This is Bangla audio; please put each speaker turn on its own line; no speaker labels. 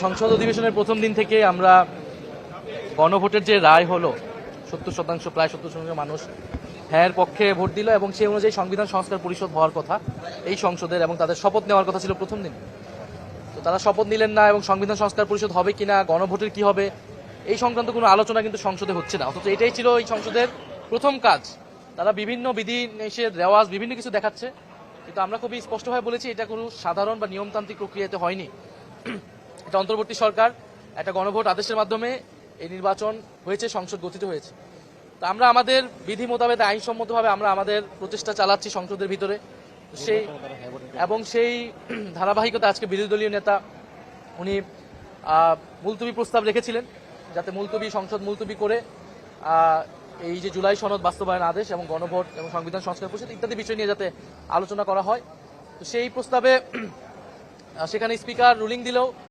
সংসদ অধিবেশনের প্রথম দিন থেকে আমরা গণভোটের যে রায় হলো 70% প্রায় 70% মানুষ হ্যাঁ পক্ষে ভোট দিল এবং সেই অনুযায়ী সংবিধান সংস্কার পরিষদ হওয়ার কথা এই সংসদের, এবং তাদের শপথ নেওয়ার কথা ছিল প্রথম দিন। তো তারা শপথ নিলেন না এবং সংবিধান সংস্কার পরিষদ হবে কিনা, গণভোটের কি হবে, এই সংক্রান্ত কোনো আলোচনা কিন্তু সংসদে হচ্ছে না। অথচ এটাই ছিল এই সংসদের প্রথম কাজ। তারা বিভিন্ন বিধি নিষেধ রেওয়াজ বিভিন্ন কিছু দেখাচ্ছে, কিন্তু আমরা খুবই স্পষ্টভাবে বলেছি এটা কোনো সাধারণ বা নিয়মতান্ত্রিক প্রক্রিয়াতে হয়নি। এটা অন্তর্বর্তী সরকার একটা গণভোট আদেশের মাধ্যমে এই নির্বাচন হয়েছে, সংসদ গঠিত হয়েছে। তো আমরা আমাদের বিধি মোতাবেক আইনসম্মতভাবে আমরা আমাদের প্রচেষ্টা চালাচ্ছি সংসদের ভিতরে। সেই ধারাবাহিকতা আজকে বিরোধী দলীয় নেতা উনি মুলতবি প্রস্তাব রেখেছিলেন, যাতে সংসদ মুলতবি করে এই যে জুলাই সনদ বাস্তবায়ন আদেশ এবং গণভোট এবং সংবিধান সংস্কার পরিষদ ইত্যাদি বিষয় নিয়ে যাতে আলোচনা করা হয়। তো সেই প্রস্তাবে সেখানে স্পিকার রুলিং দিলেও